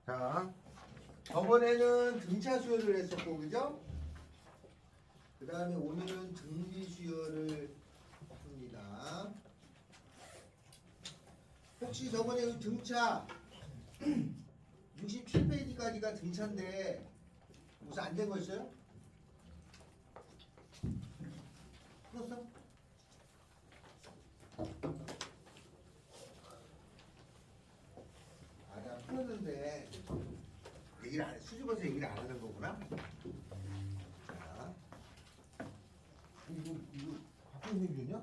자, 저번에는 등차 수열을 했었고, 그죠? 그 다음에 오늘은 등비 수열을 합니다. 혹시 저번에 그 등차 67페이지까지가 등차인데 무슨 안 된 거 있어요? 풀었어? 아, 나 풀었는데 얘기를 안 해. 수줍어서 얘기를 안 하는 거구나. 자, 이거 박근혜 줬냐?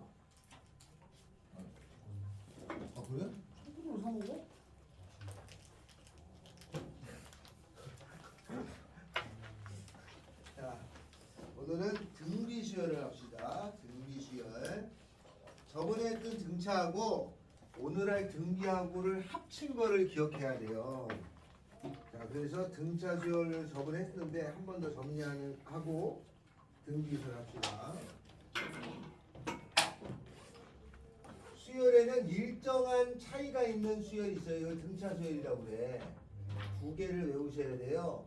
아 그래? 청구로 사 먹어? 자, 오늘은 등비 수열을 합시다. 등비 수열. 저번에 했던 등차하고 오늘 할 등비하고를 합친 거를 기억해야 돼요. 자, 그래서 등차 수열을 저번에 했는데 한 번 더 정리하고 등비 수열 합시다. 수열에는 일정한 차이가 있는 수열이 있어요. 이걸 등차 수열이라고 그래. 두 개를 외우셔야 돼요.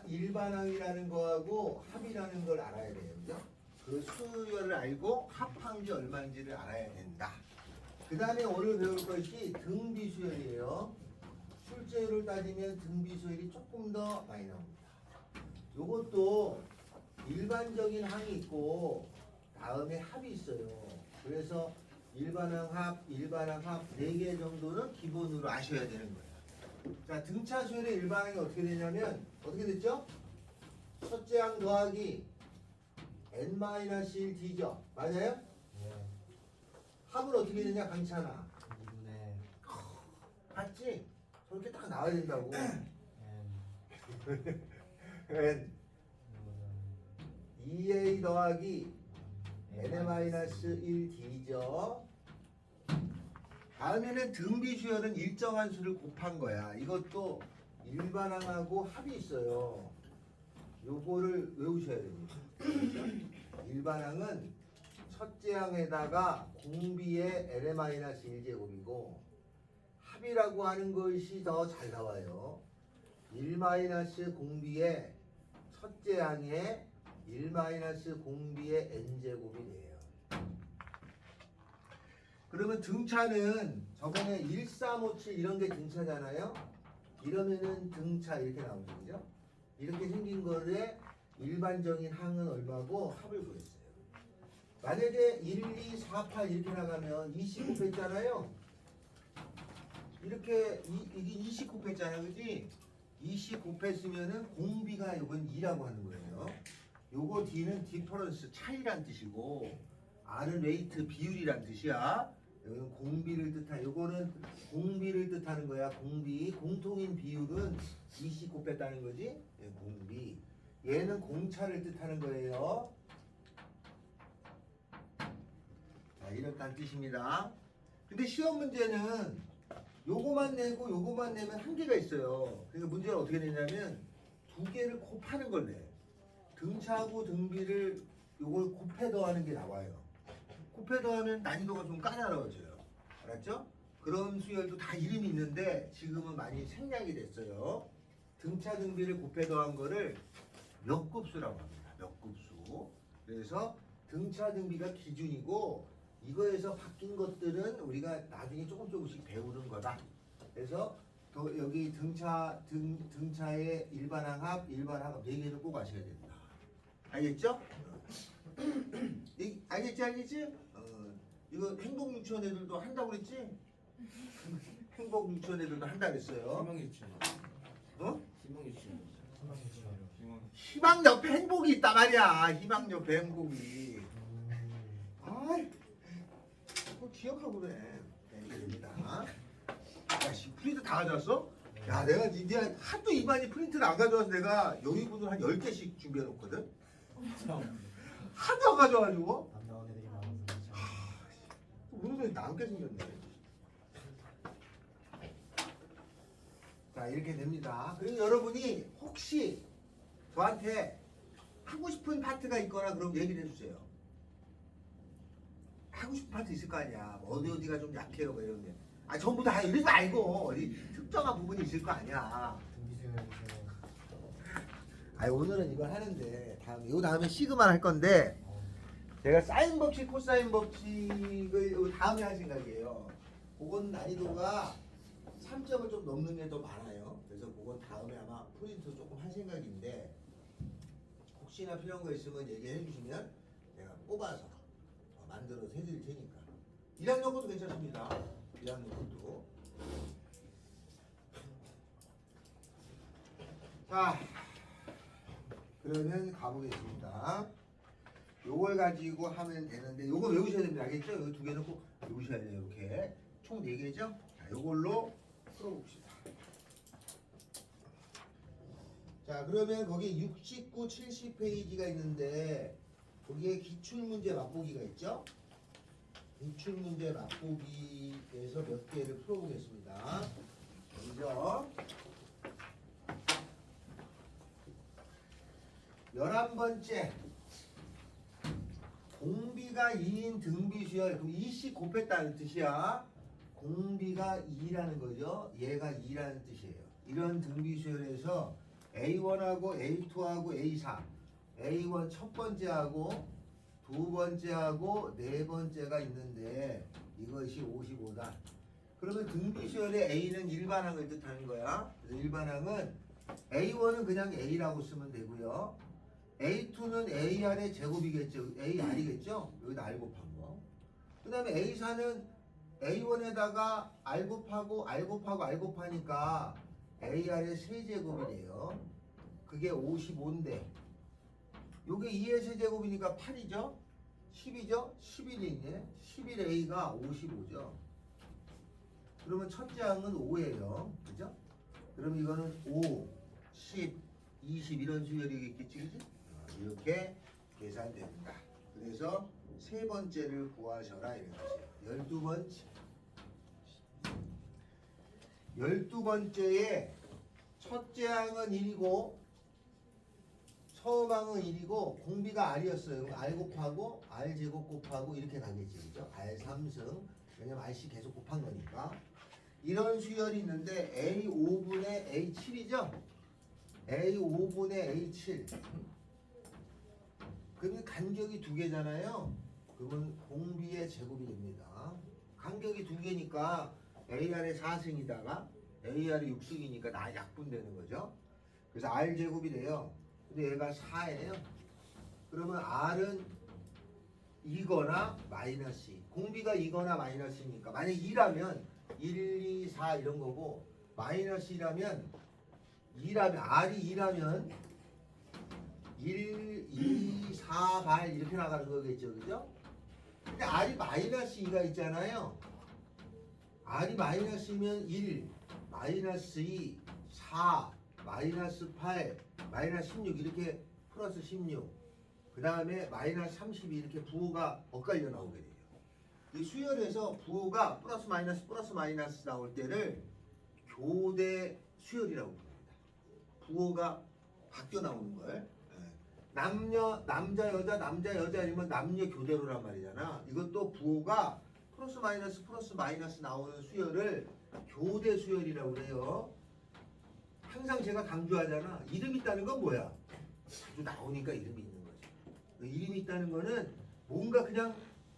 일반항이라는 거하고 합이라는 걸 알아야 돼요. 그죠? 그 수열을 알고 합한 게 얼마인지를 알아야 된다. 그 다음에 오늘 배울 것이 등비 수열이에요. 출제율을 따지면 등비 수열이 조금 더 많이 나옵니다. 요것도 일반적인 항이 있고 다음에 합이 있어요. 그래서 일반항 합 4개 정도는 기본으로 아셔야 되는 거예요. 자, 등차 수열의 일반항이 어떻게 되냐면 어떻게 됐죠? 첫째 항 더하기 n-1d죠. 맞아요? 네. 합은 어떻게 되냐 강찬아. 2분의 봤지? 저렇게 딱 나와야 된다고. n n 2a 더하기 n-1d죠. 다음에는 등비 수열은 일정한 수를 곱한 거야. 이것도 일반항하고 합이 있어요. 요거를 외우셔야 됩니다. 일반항은 첫째 항에다가 공비의 n-1제곱이고 합이라고 하는 것이 더 잘 나와요. 1-공비의 첫째 항에 1-공비의 n제곱이 돼요. 그러면 등차는 저번에 1357 이런 게 등차잖아요. 이러면은 등차 이렇게 나오죠. 그죠? 이렇게 생긴 거에 일반적인 항은 얼마고 합을 구했어요. 만약에 1, 2, 4, 8 이렇게 나가면 20 곱했잖아요. 이렇게 이게 20 곱했잖아요. 그지? 20 곱했으면은 공비가 이건 2라고 하는 거예요. 요거 D는 디퍼런스 차이란 뜻이고 R은 레이트 비율이란 뜻이야. 여기는 공비를 뜻한 요거는 공비를 뜻하는 거야. 공비 공통인 비율은 20 곱했다는 거지. 예, 공비. 얘는 공차를 뜻하는 거예요. 자, 이렇다는 뜻입니다. 근데 시험 문제는 요거만 내고 요거만 내면 한계가 있어요. 그러니까 문제는 어떻게 되냐면 두 개를 곱하는 걸 내. 등차하고 등비를 요걸 곱해 더하는 게 나와요. 곱해 더하면 난이도가 좀 까다로워져요. 알았죠? 그런 수열도 다 이름이 있는데 지금은 많이 생략이 됐어요. 등차 등비를 곱해 더한 거를 몇 급수라고 합니다. 몇 급수. 그래서 등차 등비가 기준이고 이거에서 바뀐 것들은 우리가 나중에 조금씩 배우는 거다. 그래서 여기 등차의 일반항 합 4개를 꼭 아셔야 된다. 알겠죠? 알겠지? 이거 행복 유치원 애들도 한다고 그랬지? 행복 유치원 애들도 한다고 그랬어요. 희망 유치원. 어? 희망 유치원. 희망 옆에 행복이 있단 말이야. 희망 옆에 행복이. 아이, 그거 기억하고 그래. 네, 이렇게 됩니다. 야, 씨, 프린트 다 가져왔어? 야, 내가 이제 하도 이반이 프린트를 안 가져와서 내가 여기분을 한 10개씩 준비해 놓거든? 하도 안 가져와가지고. 안 나온 애들이 많아서 그렇죠. 오늘은 남게 생겼네. 자, 이렇게 됩니다. 그리고 여러분이 혹시 저한테 하고 싶은 파트가 있거나 그럼 얘기를 해주세요. 하고 싶은 파트 있을 거 아니야. 어디가 좀 약해요, 뭐 이런 게. 아 전부 다 이러지 말고 어디 특정한 부분이 있을 거 아니야. 등비수열에서 아 오늘은 이걸 하는데 다음에 시그마를 할 건데 제가 사인 법칙, 코사인 법칙을 요 다음에 할 생각이에요. 그건 난이도가 3점을 좀 넘는 게 더 많아요. 그래서 그건 다음에 아마 프린트 조금 할 생각인데 혹시나 필요한 거 있으면 얘기해 주시면 내가 뽑아서 만들어서 해드릴 테니까. 1학년 것도 괜찮습니다. 1학년 것도. 자, 그러면 가보겠습니다. 요걸 가지고 하면 되는데 요거 외우셔야 됩니다. 알겠죠? 요 두 개는 꼭 외우셔야 돼요. 이렇게 총 4개죠? 자, 요걸로 풀어봅시다. 자, 그러면 거기 69, 70페이지가 있는데 거기에 기출문제 맛보기가 있죠? 기출문제 맛보기에서 몇 개를 풀어보겠습니다. 먼저 11번째 공비가 2인 등비수열. 그럼 2씩 곱했다는 뜻이야. 공비가 2라는 거죠. 얘가 2라는 뜻이에요. 이런 등비수열에서 A1하고 A2하고 A4 A1 첫 번째하고 두 번째하고 네 번째가 있는데 이것이 55다. 그러면 등비수열의 A는 일반항을 뜻하는 거야. 그래서 일반항은 A1은 그냥 A라고 쓰면 되고요. A2는 AR의 제곱이겠죠. AR이겠죠. 여기다 R 곱한 거. 그 다음에 A4는 A1에다가 R 곱하고 R 곱하고 R 곱하니까 AR의 세제곱이 돼요. 그게 55인데 요게 2의 세제곱이니까 8이죠. 10이죠. 11이 있네. 11A가 55죠. 그러면 첫째 항은 5예요. 그죠? 그럼 이거는 5, 10, 20 이런 수열이겠지. 그지? 이렇게 계산됩니다. 그래서 세 번째를 구하셔라 이런 것이에요. 12번째에 첫째 항은 1이고 처음 항은 1이고 공비가 R이었어요. 그럼 R 곱하고 R 제곱 곱하고 이렇게 가겠지. 그죠? R 3승. 왜냐면 R씩 계속 곱한 거니까. 이런 수열이 있는데 A5분의 A7이죠? A5분의 A7. 그러면 간격이 2개잖아요. 그러면 공비의 제곱이 됩니다. 간격이 2개니까 AR의 4승이다가 AR의 6승이니까 나 약분되는 거죠. 그래서 R 제곱이 돼요. 근데 얘가 4예요. 그러면 R은 2거나 마이너스 2. 공비가 2거나 마이너스니까 만약 2라면 1, 2, 4 이런 거고 마이너스 2라면 R이 2라면 1, 2, 4, 8 이렇게 나가는 거겠죠. 그죠? 근데 R이 마이너스 2가 있잖아요. R이 마이너스면 1, 마이너스 2, 4, 마이너스 8, 마이너스 16 이렇게 플러스 16. 그 다음에 마이너스 32 이렇게 부호가 엇갈려 나오게 돼요. 이 수열에서 부호가 플러스 마이너스 나올 때를 교대 수열이라고 부릅니다. 부호가 바뀌어 나오는 걸. 남자 여자 아니면 남녀 교대로란 말이잖아. 이것도 부호가 플러스 마이너스 나오는 수열을 교대 수열이라고 그래요. 항상 제가 강조하잖아. 이름 있다는 건 뭐야? 자주 나오니까 이름이 있는 거지. 이름이 있다는 거는 뭔가 그냥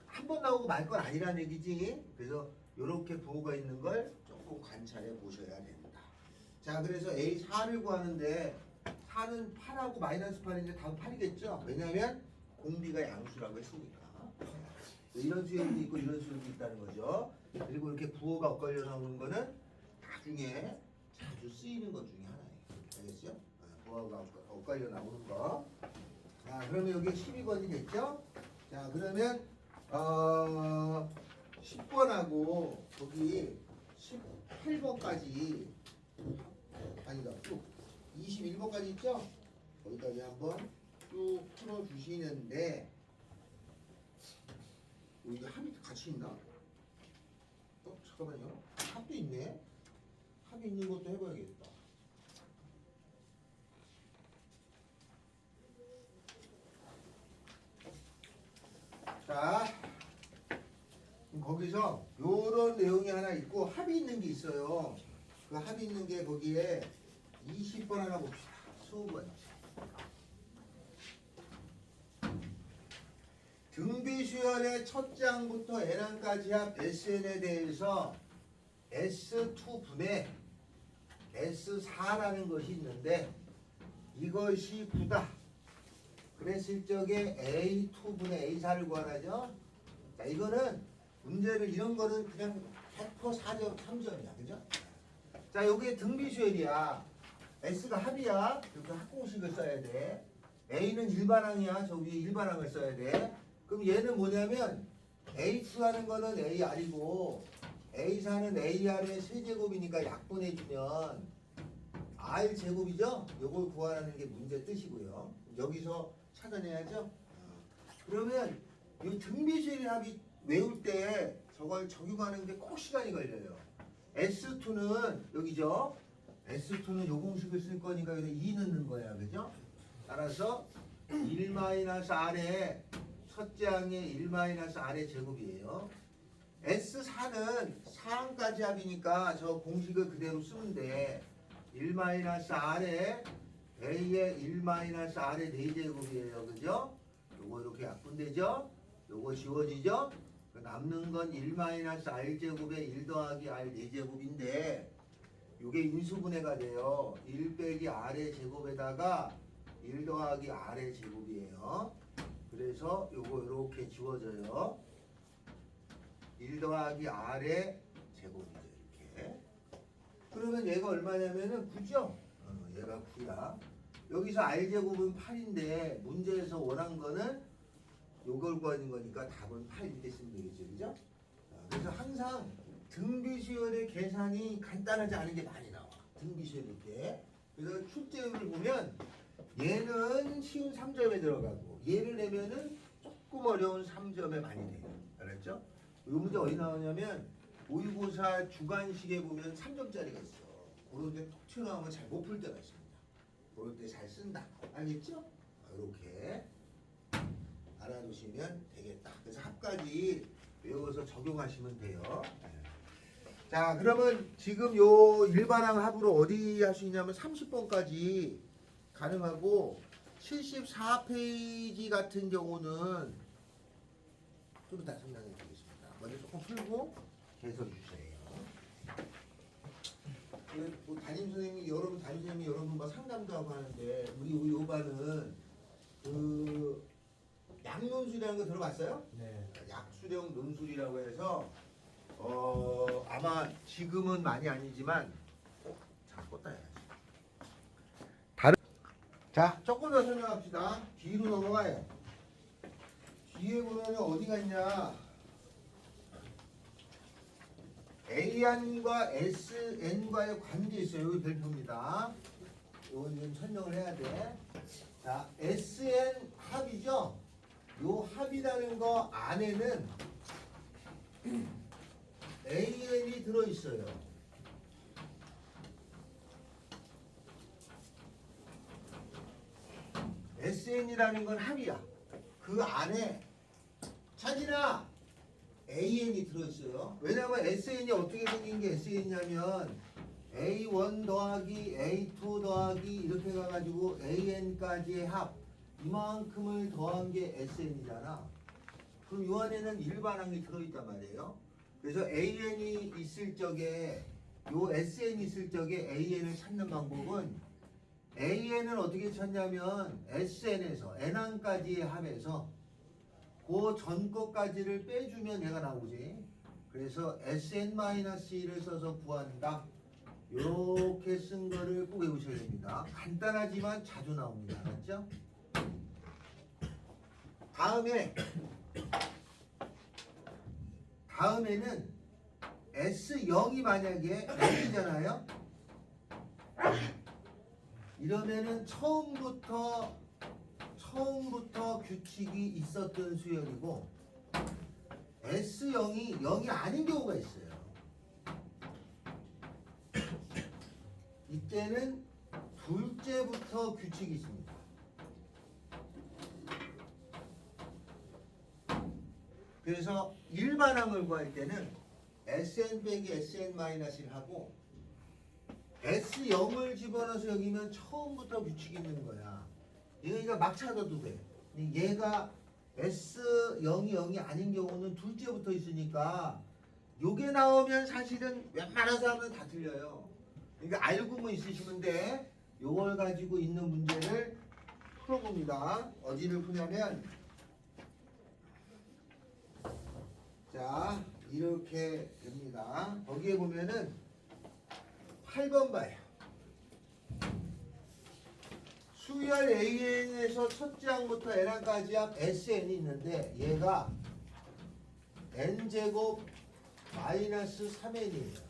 한 번 나오고 말 건 아니라는 얘기지. 그래서 이렇게 부호가 있는 걸 조금 관찰해 보셔야 됩니다. 자, 그래서 A4를 구하는데 4는 8하고 마이너스 8인데 답은 8이겠죠? 왜냐면 공비가 양수라고 했으니까. 이런 수열도 있고 이런 수열도 있다는 거죠. 그리고 이렇게 부호가 엇갈려 나오는 거는 나중에 자주 쓰이는 것 중에 하나예요. 알겠죠? 부호가 엇갈려 나오는 거. 자, 그러면 여기 12번이 됐죠? 자, 그러면 10번하고 거기 18번까지 아니다 쭉 21번까지 있죠? 거기까지 한번 쭉 풀어주시는데 이게 합이 같이 있나? 잠깐만요. 합도 있네. 합이 있는 것도 해봐야겠다. 자, 그럼 거기서 요런 내용이 하나 있고 합이 그 합이 있는 게 거기에 20번 하나 봅시다. 20번째. 등비수열의 첫 장부터 n항까지 합 SN에 대해서 S2분의 S4라는 것이 있는데 이것이 9다. 그랬을 적에 A2분의 A4를 구하라죠. 자, 이거는 문제를 이런 거는 그냥 100% 4점, 3점이야. 그죠? 자, 요게 등비수열이야. S가 합이야. 그래서 합공식을 써야 돼. A는 일반항이야. 저 위에 일반항을 써야 돼. 그럼 얘는 뭐냐면 A2하는 거는 AR이고 A4는 AR의 세제곱이니까 약분해주면 R제곱이죠? 요걸 구하라는 게 문제 뜻이고요. 여기서 찾아내야죠. 그러면 이 등비수열 합이 외울 때 저걸 적용하는 게 꼭 시간이 걸려요. S2는 여기죠. S2는 요 공식을 쓸 거니까 여기다 2 넣는 거야. 그죠? 따라서 1-R의 첫째 항의 1-R의 제곱이에요. S4는 4항까지 합이니까 저 공식을 그대로 쓰면 돼. 1-R의 A의 1-R의 4제곱이에요. 그죠? 요거 이렇게 약분되죠? 요거 지워지죠? 남는 건 1-R제곱에 1 더하기 R 4제곱인데 요게 인수분해가 돼요. 1 빼기 R의 제곱에다가 1 더하기 R의 제곱이에요. 그래서 요거 이렇게 지워져요. 1 더하기 R의 제곱이죠. 이렇게. 그러면 얘가 얼마냐면은 9죠? 얘가 9야. 여기서 R제곱은 8인데 문제에서 원한 거는 요걸 구하는 거니까 답은 8 이렇게 쓰면 되겠죠. 그죠? 그래서 항상 등비수열의 계산이 간단하지 않은 게 많이 나와. 등비수열 이렇게. 그래서 출제율을 보면 얘는 쉬운 3점에 들어가고 얘를 내면은 조금 어려운 3점에 많이 돼요. 알았죠? 이 문제 어디 나오냐면 모의고사 주관식에 보면 3점짜리가 있어. 그런 데 톡 튀어나오면 잘 못 풀 때가 있습니다. 그럴 때 잘 쓴다. 알겠죠? 이렇게 알아두시면 되겠다. 그래서 합까지 외워서 적용하시면 돼요. 자, 그러면 지금 요 일반항 합으로 어디 할 수 있냐면 30번까지 가능하고 74페이지 같은 경우는 좀 이따 설명해 드리겠습니다. 먼저 조금 풀고 개설 주세요. 뭐 담임선생님이 여러분과 상담도 하고 하는데 우리 요반은 그 약논술이라는 거 들어봤어요? 네. 약수령 논술이라고 해서 아마 지금은 많이 아니지만 자, 껐다 해야지. 자, 조금 더 설명합시다. 뒤로 넘어가요. 뒤에 보면 어디가 있냐? AN과 SN과의 관계 있어요. 여기 별표입니다. 이건 좀 설명을 해야 돼. 자, SN 합이죠? 요 합이라는 거 안에는 AN이 들어있어요. SN이라는 건 합이야. 그 안에 차진아 AN이 들어있어요. 왜냐하면 SN이 어떻게 생긴 게 SN이냐면 A1 더하기 A2 더하기 이렇게 가가지고 AN까지의 합 이만큼을 더한 게 SN이잖아. 그럼 이 안에는 일반항이 들어있단 말이에요. 그래서 AN이 있을 적에 요 SN이 있을 적에 AN을 찾는 방법은 AN은 어떻게 찾냐면 SN에서 N항까지의 합에서 그 전 것까지를 빼주면 얘가 나오지. 그래서 SN-1을 써서 구한다. 이렇게 쓴 거를 꼭 외우셔야 됩니다. 간단하지만 자주 나옵니다. 맞죠? 다음에는 S0이 만약에 0이잖아요. 이러면은 처음부터 규칙이 있었던 수열이고 S0이 0이 아닌 경우가 있어요. 이때는 둘째부터 규칙이 있습니다. 그래서 일반항을 구할 때는 SN 빼기 SN-1을 하고 S0을 집어넣어서 여기면 처음부터 규칙이 있는 거야. 이거 막 찾아도 돼. 얘가 S0이 0이 아닌 경우는 둘째부터 있으니까 요게 나오면 사실은 웬만한 사람은 다 틀려요. 그러니까 알고만 있으시면 돼. 요걸 가지고 있는 문제를 풀어봅니다. 어디를 푸냐면 자 이렇게 됩니다. 거기에 보면은 8번 봐요. 수열 AN에서 첫째 항부터 N항까지 합 SN이 있는데 얘가 N제곱 마이너스 3N이에요.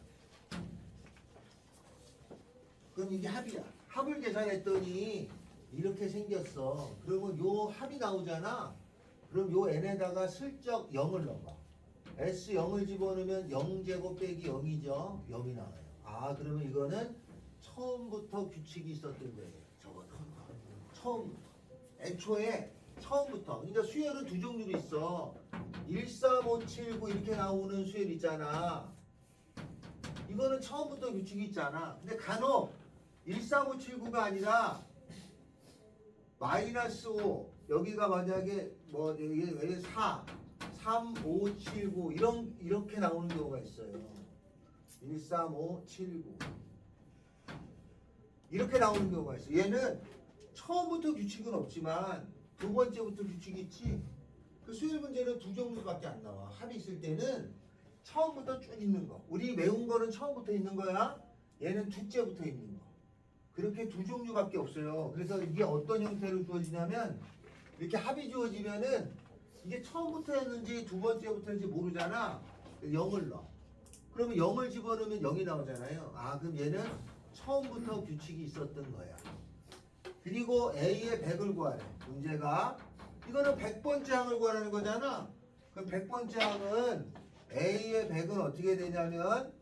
그럼 이게 합이야. 합을 계산했더니 이렇게 생겼어. 그러면 요 합이 나오잖아. 그럼 요 N에다가 슬쩍 0을 넣어봐. S0을 집어넣으면 0제곱 빼기 0이죠. 0이 나와요. 아 그러면 이거는 처음부터 규칙이 있었던 거예요. 저거는 처음부터. 애초에 처음부터. 그러니까 수열은 두 종류로 있어. 13579 이렇게 나오는 수열 있잖아. 이거는 처음부터 규칙이 있잖아. 근데 간혹 13579가 아니라 마이너스 5 여기가 만약에 뭐 여기 4 3 5 7 9 이렇게 나오는 경우가 있어요. 13579 이렇게 나오는 경우가 있어. 얘는 처음부터 규칙은 없지만 두 번째부터 규칙이 있지. 그 수열 문제는 두 종류밖에 안 나와. 합이 있을 때는 처음부터 쭉 있는 거. 우리 외운 거는 처음부터 있는 거야. 얘는 둘째부터 있는 거. 그렇게 두 종류밖에 없어요. 그래서 이게 어떤 형태로 주어지냐면 이렇게 합이 주어지면은 이게 처음부터였는지 두 번째부터인지 모르잖아. 0을 넣어. 그러면 0을 집어넣으면 0이 나오잖아요. 아 그럼 얘는 처음부터 규칙이 있었던 거야. 그리고 A의 100을 구하래. 문제가 이거는 100번째 항을 구하라는 거잖아. 그럼 100번째 항은 A의 100은 어떻게 되냐면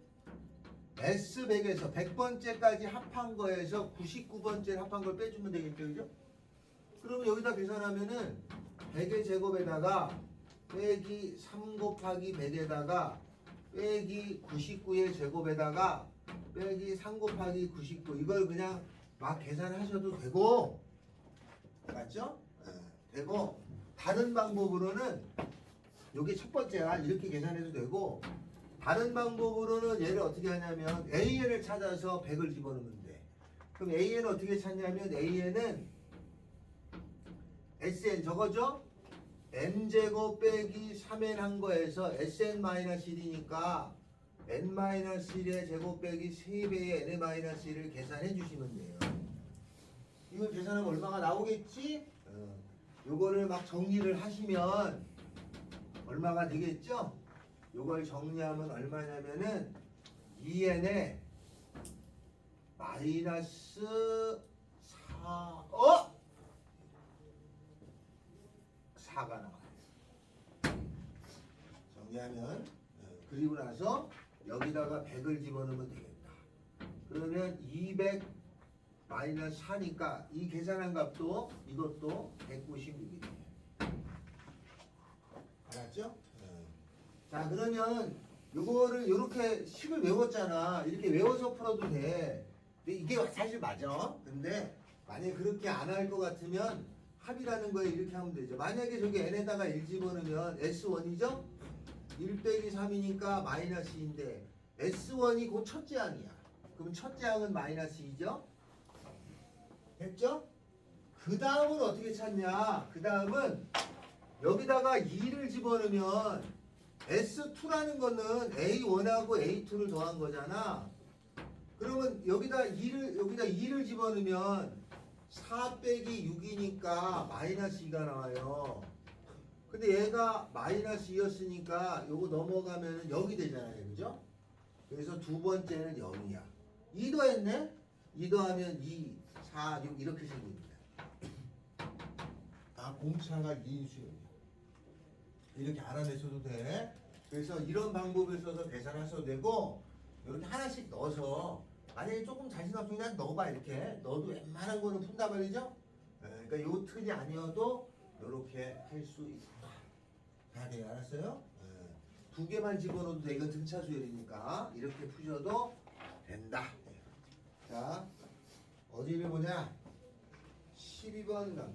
S100에서 100번째까지 합한 거에서 99번째를 합한 걸 빼주면 되겠죠. 그죠? 그러면 여기다 계산하면은 100의 제곱에다가 빼기 3 곱하기 100에다가 빼기 99의 제곱에다가 빼기 3 곱하기 99 이걸 그냥 막 계산하셔도 되고 맞죠? 네, 되고 다른 방법으로는 요게 첫 번째야. 이렇게 계산해도 되고 다른 방법으로는 얘를 어떻게 하냐면 AN을 찾아서 100을 집어넣으면 돼. 그럼 AN은 어떻게 찾냐면 AN은 SN 저거죠? N제곱 빼기 3N 한 거에서 SN-1이니까 N-1의 제곱 빼기 3배의 N-1을 계산해 주시면 돼요. 이걸 계산하면 얼마가 나오겠지? 요거를 막 정리를 하시면 얼마가 되겠죠? 요걸 정리하면 얼마냐면은 2n에 마이너스 4 4가 나와요. 정리하면 그리고 나서 여기다가 100을 집어넣으면 되겠다. 그러면 200 마이너스 4니까 이 계산한 값도 이것도 196이 돼요. 알았죠? 자 그러면 요거를 요렇게 식을 외웠잖아. 이렇게 외워서 풀어도 돼. 근데 이게 사실 맞아. 근데 만약에 그렇게 안 할 것 같으면 합이라는 거에 이렇게 하면 되죠. 만약에 저기 n에다가 1 집어넣으면 S1이죠? 1 빼기 3이니까 마이너스 2인데 S1이 곧 첫째 항이야. 그럼 첫째 항은 마이너스 2죠? 됐죠? 그 다음은 어떻게 찾냐? 그 다음은 여기다가 2를 집어넣으면 S2라는 거는 A1하고 A2를 더한 거잖아. 그러면 여기다 2를 집어넣으면 4 빼기 6이니까 마이너스 2가 나와요. 근데 얘가 마이너스 2였으니까 요거 넘어가면 0이 되잖아요. 그죠? 그래서 두 번째는 0이야. 2 더했네? 2 더하면 2, 4, 6 이렇게 생깁니다. 아, 공차가 2인수예요. 이렇게 알아내셔도 돼. 그래서 이런 방법을 써서 계산하셔도 되고 이렇게 하나씩 넣어서 만약에 조금 자신 없으면 그냥 넣어봐. 이렇게 넣어도 웬만한 거는 푼단 말이죠. 그러니까 요 틀이 아니어도 이렇게 할 수 있다. 다 돼요. 알았어요? 두 개만 집어넣어도 돼. 이건 등차 수열이니까 이렇게 푸셔도 된다. 자, 어디를 보냐? 12번 갑니다.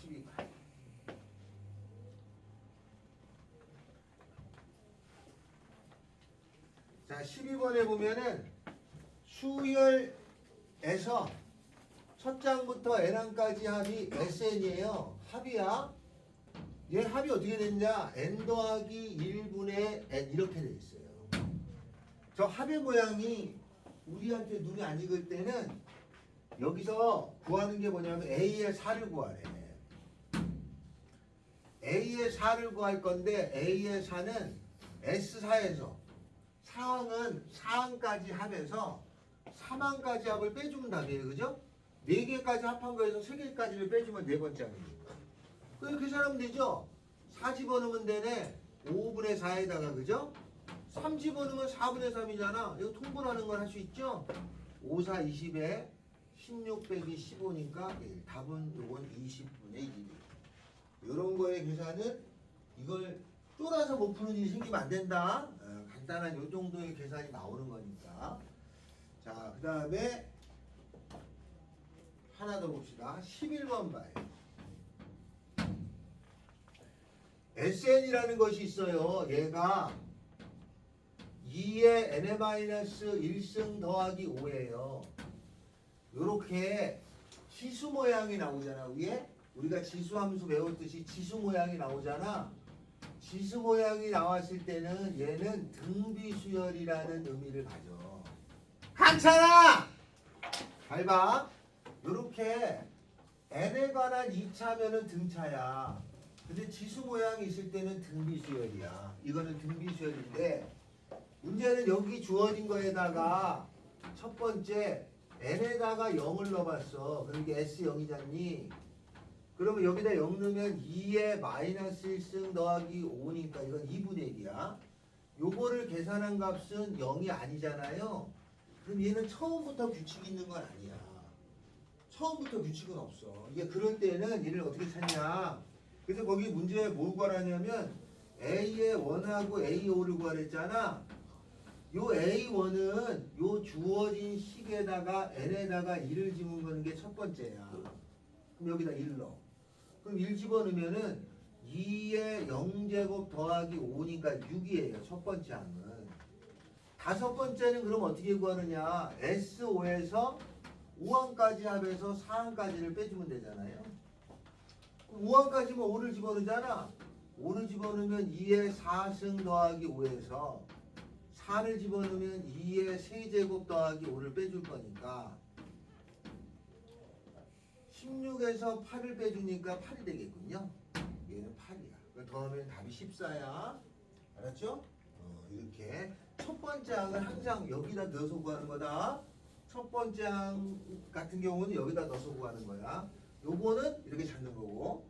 12번. 자, 12번에 보면은 수열에서 첫 장부터 n항까지 합이 SN이에요. 합이야. 얘 합이 어떻게 됐냐? n 더하기 1분의 n 이렇게 돼 있어요. 저 합의 모양이 우리한테 눈이 안 익을 때는 여기서 구하는 게 뭐냐면 A의 4를 구하래. A의 4를 구할 건데 A의 4는 S4에서 사항은 4항까지 합해서 3항까지 합을 빼주면 답이에요. 그죠? 4개까지 합한 거에서 3개까지를 빼주면 네 번째 항입니다. 그럼 계산하면 되죠? 4 집어넣으면 되네. 5분의 4에다가 그죠? 3 집어넣으면 4분의 3이잖아. 이거 통분하는 걸 할 수 있죠? 5, 4, 20에 16 빼기 15니까 1. 답은 요건 20분의 1이에요. 이런 거의 계산은 이걸 쫄아서 못 푸는 일이 생기면 안 된다. 간단한 요 정도의 계산이 나오는 거니까. 자, 그 다음에 하나 더 봅시다. 11번 봐요. SN이라는 것이 있어요. 얘가 2의 n-1승 더하기 5예요. 요렇게 지수 모양이 나오잖아. 위에 우리가 지수 함수 배웠듯이 지수 모양이 나오잖아. 지수 모양이 나왔을 때는 얘는 등비수열이라는 의미를 가져. 강찬아! 잘 봐. 요렇게 n에 관한 2차면은 등차야. 근데 지수 모양이 있을 때는 등비수열이야. 이거는 등비수열인데 문제는 여기 주어진 거에다가 첫 번째 n에다가 0을 넣어봤어. 그러니까 S0이잖니. 그러면 여기다 0 넣으면 2의 마이너스 1승 더하기 5니까 이건 2분의 1이야. 요거를 계산한 값은 0이 아니잖아요. 그럼 얘는 처음부터 규칙이 있는 건 아니야. 처음부터 규칙은 없어. 이게 그럴 때는 얘를 어떻게 찾냐. 그래서 거기 문제에 뭘 구하라냐면 A의 1하고 A5를 구하랬잖아. 요 A1은 요 주어진 식에다가 n에다가 1을 집어넣는 게 첫 번째야. 그럼 여기다 1 넣어. 그럼 1 집어넣으면은 2의 0제곱 더하기 5니까 6이에요. 첫 번째 항은. 다섯 번째는 그럼 어떻게 구하느냐. S5에서 5항까지 합해서 4항까지를 빼주면 되잖아요. 5항까지면 5를 집어넣잖아. 5를 집어넣으면 2의 4승 더하기 5에서 4를 집어넣으면 2의 세제곱 더하기 5를 빼줄 거니까 16에서 8을 빼주니까 8이 되겠군요. 얘는 8이야. 더하면 답이 14야. 알았죠? 이렇게 첫 번째 항을 항상 여기다 넣어서 구하는 거다. 첫 번째 항 같은 경우는 여기다 넣어서 구하는 거야. 요거는 이렇게 찾는 거고.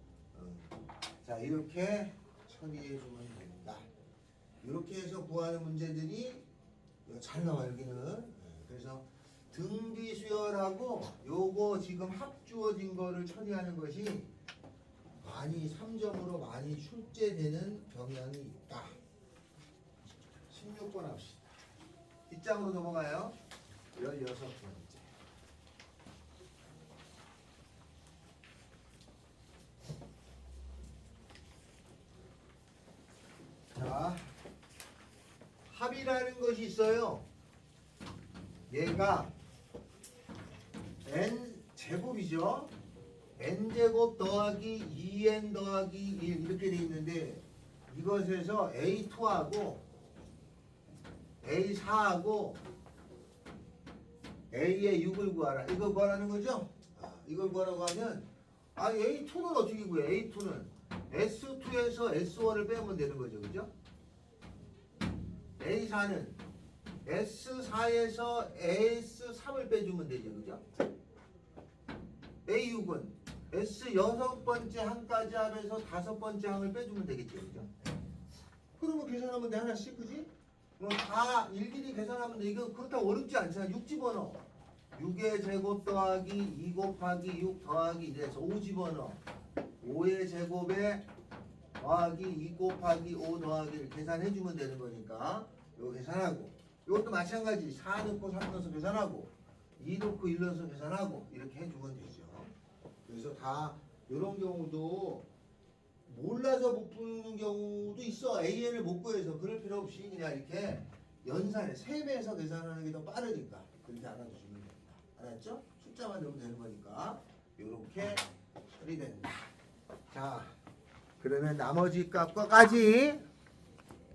자, 이렇게 처리해 주면 됩니다. 이렇게 해서 구하는 문제들이 잘 나와 여기는. 그래서 등비수열하고 요거 지금 합 주어진 거를 처리하는 것이 많이 3점으로 많이 출제되는 경향이 있다. 16번 합시다. 뒷장으로 넘어가요. 16번째. 자, 합이라는 것이 있어요. 얘가 n 제곱이죠. n 제곱 더하기 2n 더하기 1 이렇게 돼 있는데 이것에서 a2하고 a4하고 a의 6을 구하라. 이거 구하라는 거죠? 이걸 구하라고 하면 a2는 어떻게 구해? a2는 S2에서 S1을 빼면 되는 거죠. 그죠? A4는 S4에서 S3을 빼주면 되죠. 그죠? A6은 S6번째 항까지 합해서 5번째 항을 빼주면 되겠죠. 그죠? 그러면 계산하면 돼. 하나씩. 그지? 뭐 다 일일이 계산하면 돼. 이거 그렇다고 어렵지 않잖아. 6 집어넣어. 6의 제곱 더하기 2 곱하기 6 더하기 이래서 5 집어넣어. 5의 제곱에 더하기 2 곱하기 5 더하기를 계산해주면 되는 거니까 이거 계산하고 이것도 마찬가지 4 넣고 3 넣어서 계산하고 2 놓고 1 넣어서 계산하고 이렇게 해주면 되죠. 그래서 다 이런 경우도 몰라서 못 푸는 경우도 있어. AN을 못 구해서. 그럴 필요 없이 그냥 이렇게 연산해 세배해서 계산하는 게 더 빠르니까 그렇게 알아두시면 됩니다. 알았죠? 숫자만 넣으면 되는 거니까 이렇게 처리된다. 자, 그러면 나머지 값과까지